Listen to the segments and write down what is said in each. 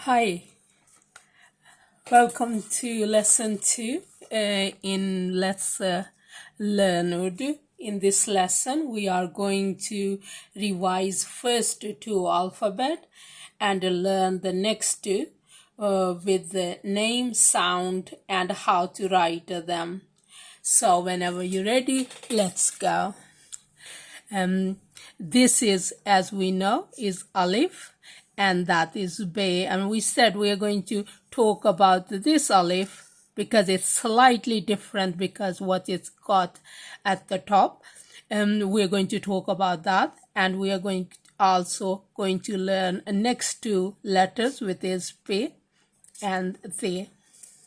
Hi, welcome to lesson 2 in Let's Learn Urdu. In this lesson, we are going to revise first two alphabet and learn the next two with the name, sound, and how to write them. So whenever you're ready, let's go. This is, as we know, is Alif, and that is Bay. And we said we are going to talk about this Alif because it's slightly different because what it's got at the top. We're going to talk about that, and we are also going to learn next two letters, which is P and They.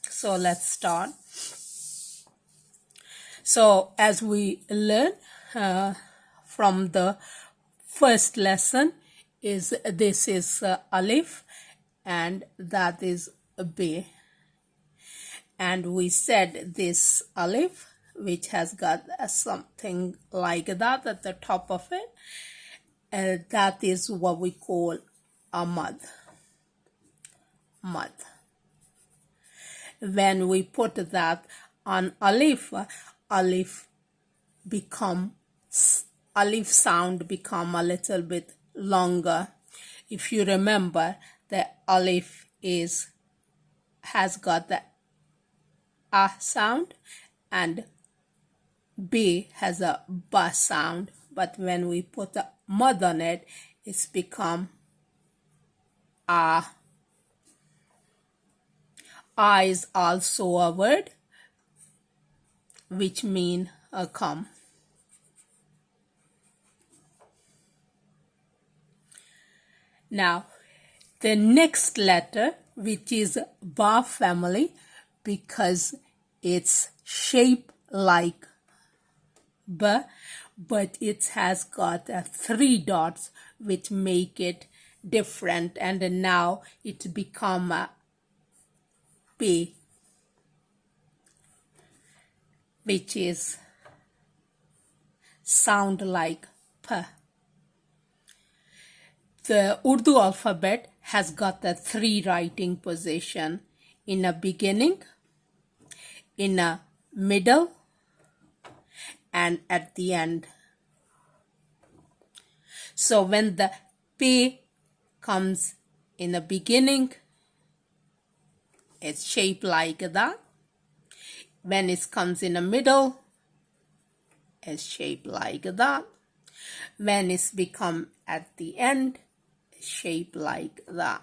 So let's start. So as we learn from the first lesson is this is Alif and that is B, and we said this Alif, which has got something like that at the top of it, that is what we call a mad. When we put that on Alif, Alif sound become a little bit longer. If you remember, the Alif has got the A sound and B has a B sound, but when we put a mud on it, it's become A. A is also a word which mean a come. Now, the next letter, which is Ba family, because it's shaped like B, but it has got 3 dots which make it different, and now it become a P, which is sound like P. The Urdu alphabet has got the 3 writing position: in a beginning, in a middle, and at the end. So when the P comes in the beginning, it's shaped like that. When it comes in the middle, it's shaped like that. When it's become at the end, it's shaped like that.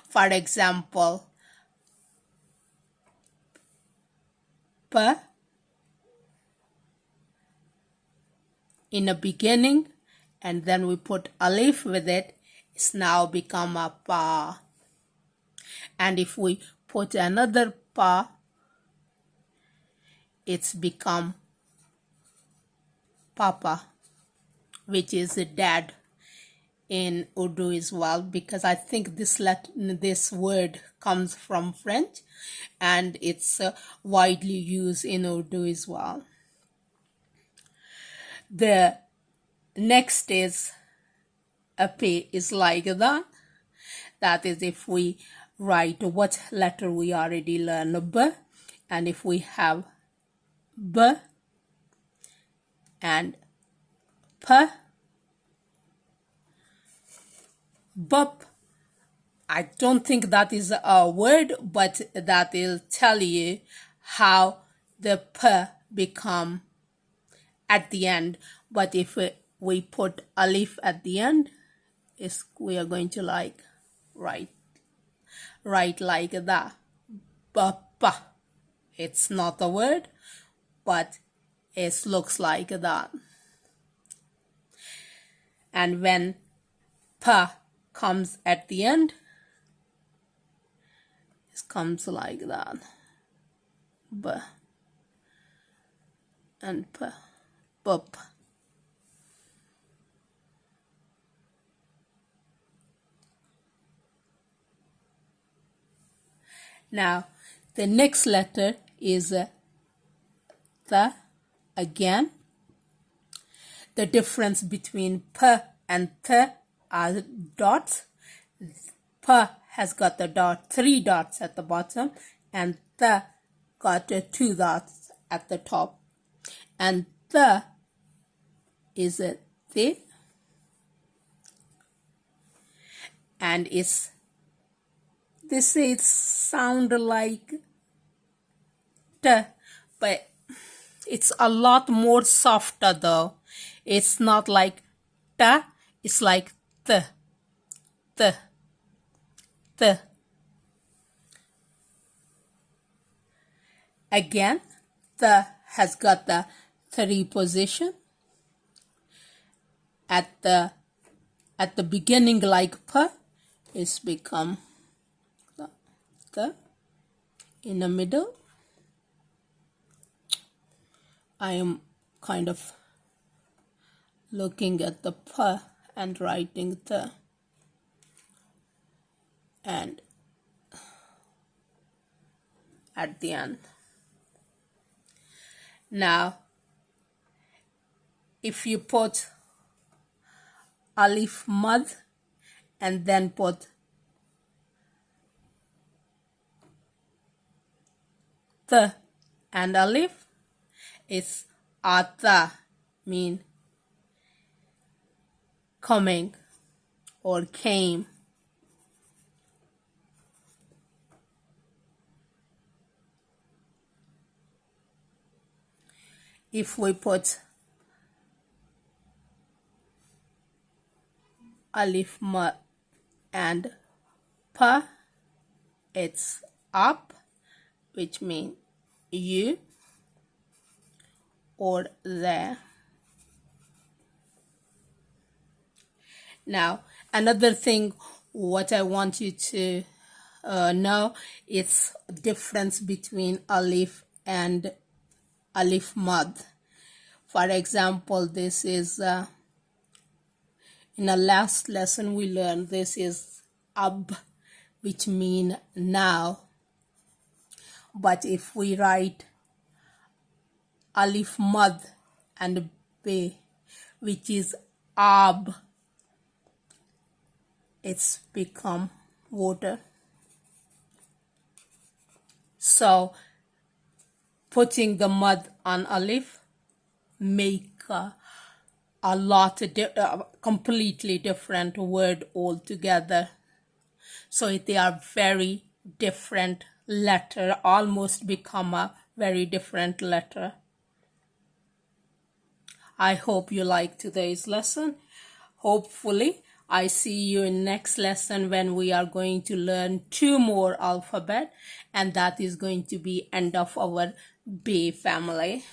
For example, P in the beginning, and then we put Alif with it, it's now become a Pa. And if we put another Pa, it's become Papa, which is a dad in Urdu as well, because I think this word comes from French and it's widely used in Urdu as well. The next is a P is like that. That is if we write what letter we already learned, B, and if we have B and P, Bup, I don't think that is a word, but that will tell you how the P become at the end. But if we put Alif at the end, we are going to write like that. Bapa. It's not a word, but it looks like that. And when P comes at the end, it comes like that. B and P. Bup. Now, the next letter is the again. The difference between P and T are dots. P has got the dot, 3 dots at the bottom, and the got 2 dots at the top. And the is a the, and it's this is sound like t, but it's a lot more softer though. It's not like t, it's like th, th, th. Again, the has got the 3 position at the beginning, like p, it's become the in the middle. I am kind of looking at the p and writing the, and at the end. Now, if you put alif mad and then put th and alif, it's ata, mean coming or came. If we put alif ma and pa, it's up, which means you or there. Now, another thing what I want you to know is difference between alif and alif mad. For example, this is in the last lesson we learned this is ab, which mean now. But if we write alif mad and b, which is ab, it's become water. So putting the mud on alif make a lot completely different word altogether. So they are very different letter, almost become a very different letter. I hope you like today's lesson. Hopefully I see you in next lesson when we are going to learn 2 more alphabet, and that is going to be end of our B family.